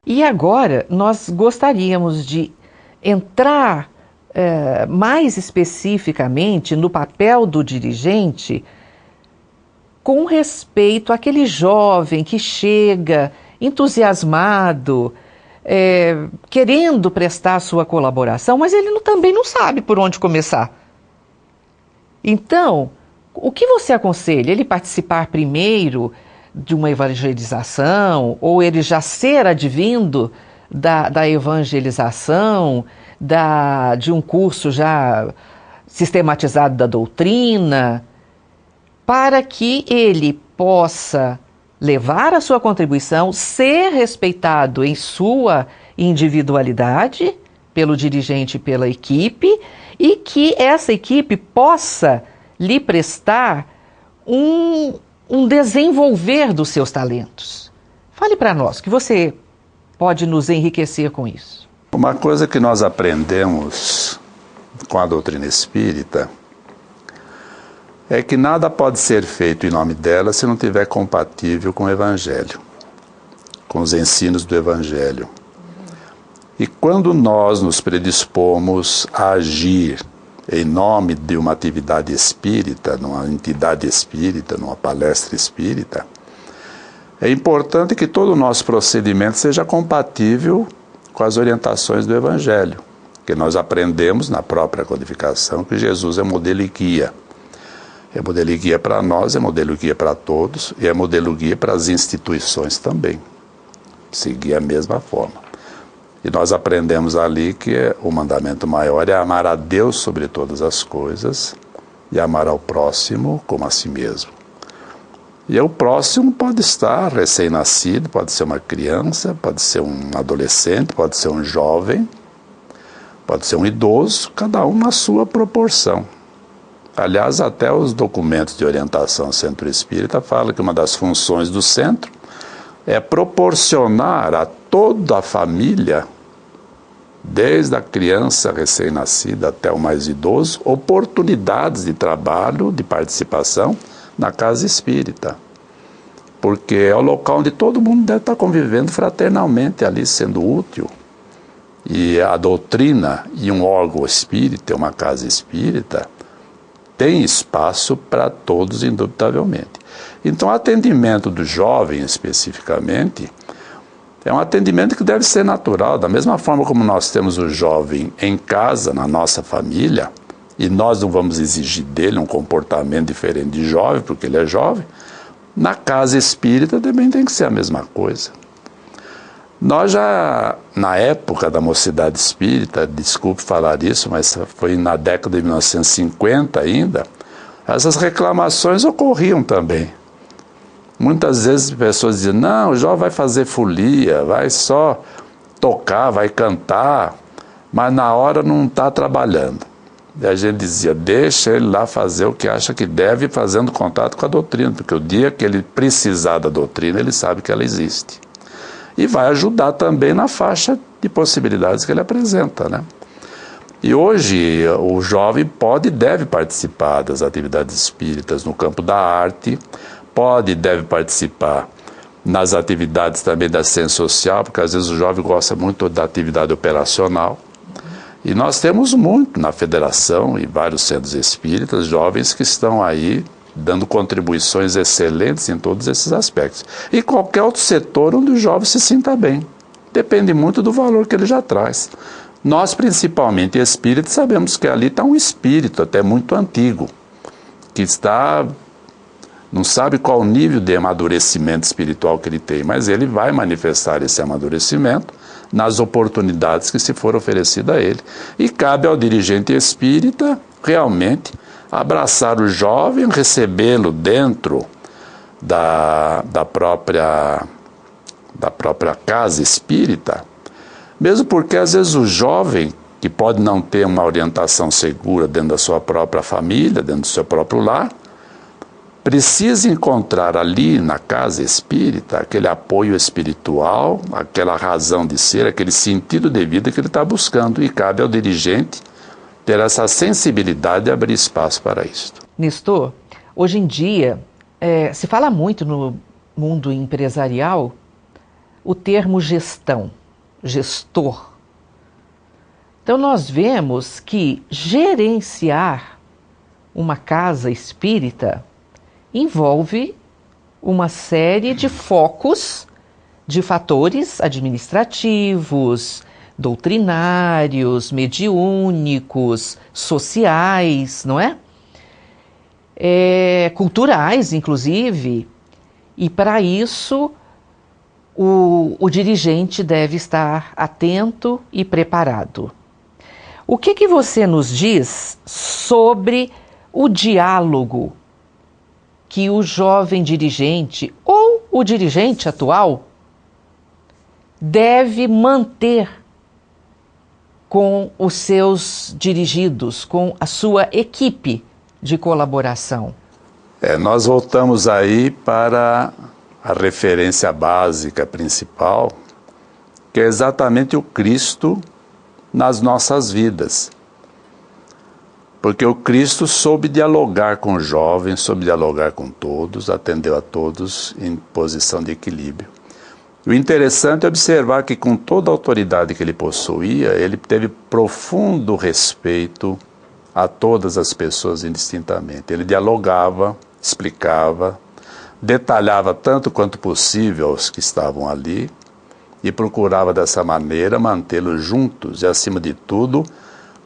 E agora nós gostaríamos de entrar mais especificamente no papel do dirigente com respeito àquele jovem que chega entusiasmado, querendo prestar sua colaboração, mas ele também não sabe por onde começar. Então, o que você aconselha? Ele participar primeiro de uma evangelização, ou ele já ser advindo da evangelização, de um curso já sistematizado da doutrina, para que ele possa levar a sua contribuição, ser respeitado em sua individualidade, pelo dirigente e pela equipe, e que essa equipe possa lhe prestar um desenvolver dos seus talentos. Fale para nós, que você pode nos enriquecer com isso. Uma coisa que nós aprendemos com a doutrina espírita é que nada pode ser feito em nome dela se não estiver compatível com o Evangelho, com os ensinos do Evangelho. E quando nós nos predispomos a agir em nome de uma atividade espírita, numa entidade espírita, numa palestra espírita, é importante que todo o nosso procedimento seja compatível com as orientações do Evangelho, que nós aprendemos na própria codificação que Jesus é modelo e guia. É modelo e guia para nós, é modelo e guia para todos, e é modelo e guia para as instituições também. Seguir a mesma forma. E nós aprendemos ali que o mandamento maior é amar a Deus sobre todas as coisas e amar ao próximo como a si mesmo. E o próximo pode estar recém-nascido, pode ser uma criança, pode ser um adolescente, pode ser um jovem, pode ser um idoso, cada um na sua proporção. Aliás, até os documentos de orientação Centro Espírita falam que uma das funções do centro é proporcionar a toda a família, desde a criança recém-nascida até o mais idoso, oportunidades de trabalho, de participação na casa espírita. Porque é o local onde todo mundo deve estar convivendo fraternalmente ali, sendo útil. E a doutrina e um órgão espírita, uma casa espírita, tem espaço para todos, indubitavelmente. Então, o atendimento do jovem, especificamente, é um atendimento que deve ser natural. Da mesma forma como nós temos o jovem em casa, na nossa família, e nós não vamos exigir dele um comportamento diferente de jovem, porque ele é jovem, na casa espírita também tem que ser a mesma coisa. Nós já, na época da mocidade espírita, desculpe falar isso, mas foi na década de 1950 ainda, essas reclamações ocorriam também. Muitas vezes as pessoas diziam, não, o jovem vai fazer folia, vai só tocar, vai cantar, mas na hora não está trabalhando. E a gente dizia, deixa ele lá fazer o que acha que deve, fazendo contato com a doutrina, porque o dia que ele precisar da doutrina, ele sabe que ela existe. E vai ajudar também na faixa de possibilidades que ele apresenta, né? E hoje o jovem pode e deve participar das atividades espíritas no campo da arte, pode e deve participar nas atividades também da ciência social, porque às vezes o jovem gosta muito da atividade operacional. E nós temos muito na federação e vários centros espíritas, jovens que estão aí dando contribuições excelentes em todos esses aspectos. E qualquer outro setor onde o jovem se sinta bem. Depende muito do valor que ele já traz. Nós, principalmente espíritas, sabemos que ali está um espírito até muito antigo, que está, não sabe qual o nível de amadurecimento espiritual que ele tem, mas ele vai manifestar esse amadurecimento nas oportunidades que se for oferecida a ele. E cabe ao dirigente espírita, realmente, abraçar o jovem, recebê-lo dentro da própria casa espírita, mesmo porque às vezes o jovem, que pode não ter uma orientação segura dentro da sua própria família, dentro do seu próprio lar, precisa encontrar ali na casa espírita aquele apoio espiritual, aquela razão de ser, aquele sentido de vida que ele está buscando, e cabe ao dirigente ter essa sensibilidade de abrir espaço para isso. Nestor, hoje em dia se fala muito no mundo empresarial o termo gestão, gestor. Então nós vemos que gerenciar uma casa espírita envolve uma série de focos, de fatores administrativos, doutrinários, mediúnicos, sociais, não é? Culturais, inclusive, e para isso o dirigente deve estar atento e preparado. O que você nos diz sobre o diálogo que o jovem dirigente ou o dirigente atual deve manter com os seus dirigidos, com a sua equipe de colaboração? Nós voltamos aí para a referência básica principal, que é exatamente o Cristo nas nossas vidas. Porque o Cristo soube dialogar com os jovens, soube dialogar com todos, atendeu a todos em posição de equilíbrio. O interessante é observar que com toda a autoridade que ele possuía, ele teve profundo respeito a todas as pessoas indistintamente. Ele dialogava, explicava, detalhava tanto quanto possível aos que estavam ali e procurava dessa maneira mantê-los juntos e, acima de tudo,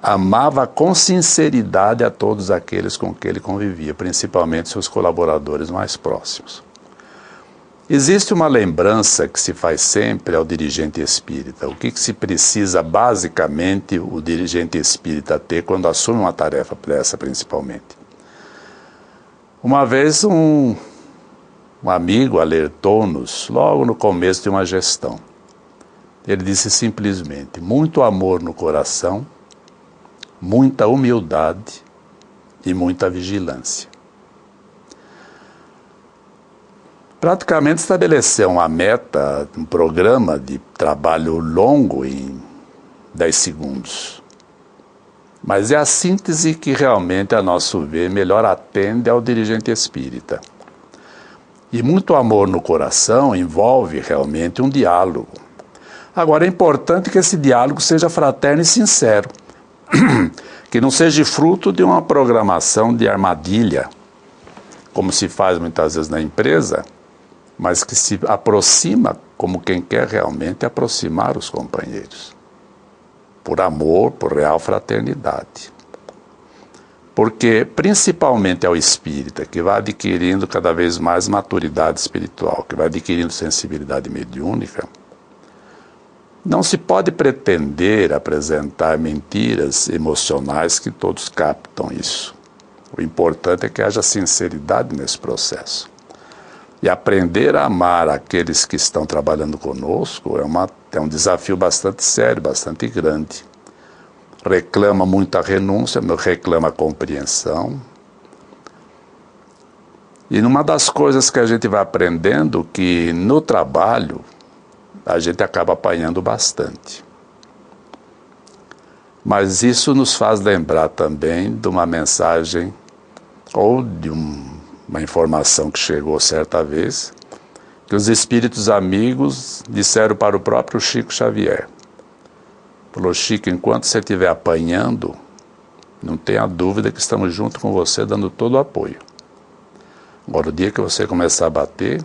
amava com sinceridade a todos aqueles com que ele convivia, principalmente seus colaboradores mais próximos. Existe uma lembrança que se faz sempre ao dirigente espírita. O que se precisa, basicamente, o dirigente espírita ter quando assume uma tarefa dessa, principalmente? Uma vez um amigo alertou-nos, logo no começo de uma gestão. Ele disse simplesmente: muito amor no coração, muita humildade e muita vigilância. Praticamente estabeleceu uma meta, um programa de trabalho longo em 10 segundos. Mas é a síntese que realmente, a nosso ver, melhor atende ao dirigente espírita. E muito amor no coração envolve realmente um diálogo. Agora, é importante que esse diálogo seja fraterno e sincero, que não seja fruto de uma programação de armadilha, como se faz muitas vezes na empresa, mas que se aproxima como quem quer realmente aproximar os companheiros, por amor, por real fraternidade. Porque, principalmente ao espírita, que vai adquirindo cada vez mais maturidade espiritual, que vai adquirindo sensibilidade mediúnica, não se pode pretender apresentar mentiras emocionais que todos captam isso. O importante é que haja sinceridade nesse processo. E aprender a amar aqueles que estão trabalhando conosco é um desafio bastante sério, bastante grande. Reclama muita renúncia, reclama compreensão. E uma das coisas que a gente vai aprendendo, que no trabalho a gente acaba apanhando bastante. Mas isso nos faz lembrar também de uma mensagem ou de uma informação que chegou certa vez, que os espíritos amigos disseram para o próprio Chico Xavier. Falou: Chico, enquanto você estiver apanhando, não tenha dúvida que estamos junto com você, dando todo o apoio. Agora, o dia que você começar a bater,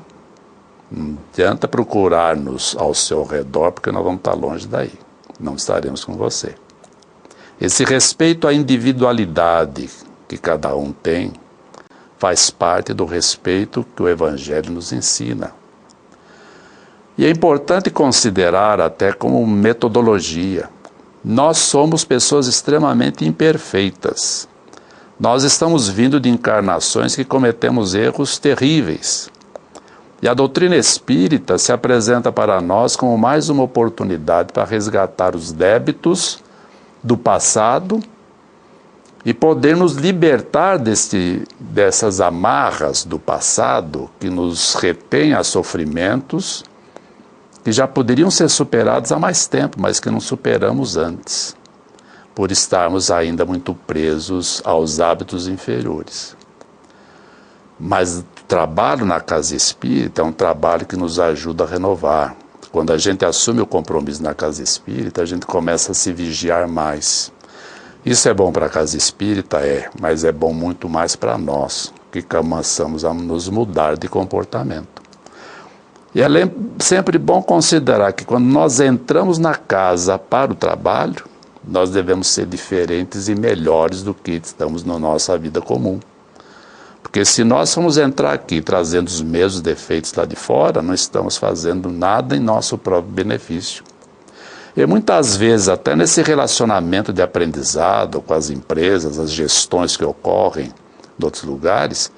não adianta procurar-nos ao seu redor, porque nós vamos estar longe daí. Não estaremos com você. Esse respeito à individualidade que cada um tem faz parte do respeito que o Evangelho nos ensina. E é importante considerar até como metodologia. Nós somos pessoas extremamente imperfeitas. Nós estamos vindo de encarnações que cometemos erros terríveis. E a doutrina espírita se apresenta para nós como mais uma oportunidade para resgatar os débitos do passado e poder nos libertar dessas amarras do passado que nos retém a sofrimentos que já poderiam ser superados há mais tempo, mas que não superamos antes, por estarmos ainda muito presos aos hábitos inferiores. Mas o trabalho na casa espírita é um trabalho que nos ajuda a renovar, Quando a gente assume o compromisso na casa espírita, a gente começa a se vigiar mais. Isso é bom para a casa espírita? É, mas é bom muito mais para nós, que começamos a nos mudar de comportamento. E é sempre bom considerar que quando nós entramos na casa para o trabalho, nós devemos ser diferentes e melhores do que estamos na nossa vida comum. Porque se nós formos entrar aqui trazendo os mesmos defeitos lá de fora, não estamos fazendo nada em nosso próprio benefício. E muitas vezes, até nesse relacionamento de aprendizado com as empresas, as gestões que ocorrem em outros lugares,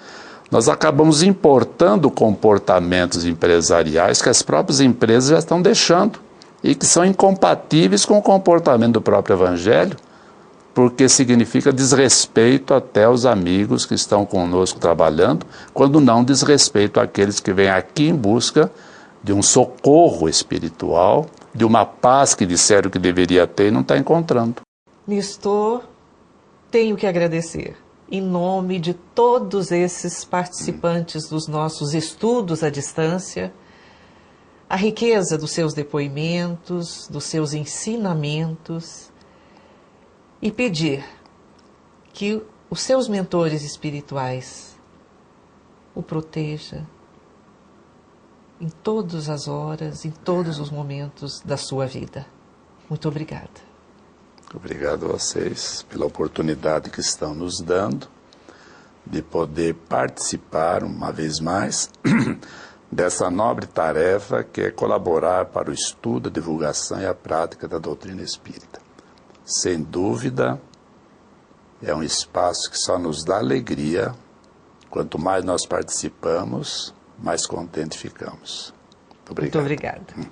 nós acabamos importando comportamentos empresariais que as próprias empresas já estão deixando e que são incompatíveis com o comportamento do próprio Evangelho, porque significa desrespeito até aos amigos que estão conosco trabalhando, quando não desrespeito àqueles que vêm aqui em busca de um socorro espiritual, de uma paz que disseram que deveria ter e não está encontrando. Nestor, tenho que agradecer, em nome de todos esses participantes dos nossos estudos à distância, a riqueza dos seus depoimentos, dos seus ensinamentos, e pedir que os seus mentores espirituais o proteja em todas as horas, em todos os momentos da sua vida. Muito obrigada. Obrigado a vocês pela oportunidade que estão nos dando de poder participar uma vez mais dessa nobre tarefa que é colaborar para o estudo, a divulgação e a prática da doutrina espírita. Sem dúvida, é um espaço que só nos dá alegria. Quanto mais nós participamos, mais contente ficamos. Muito obrigado. Muito obrigada.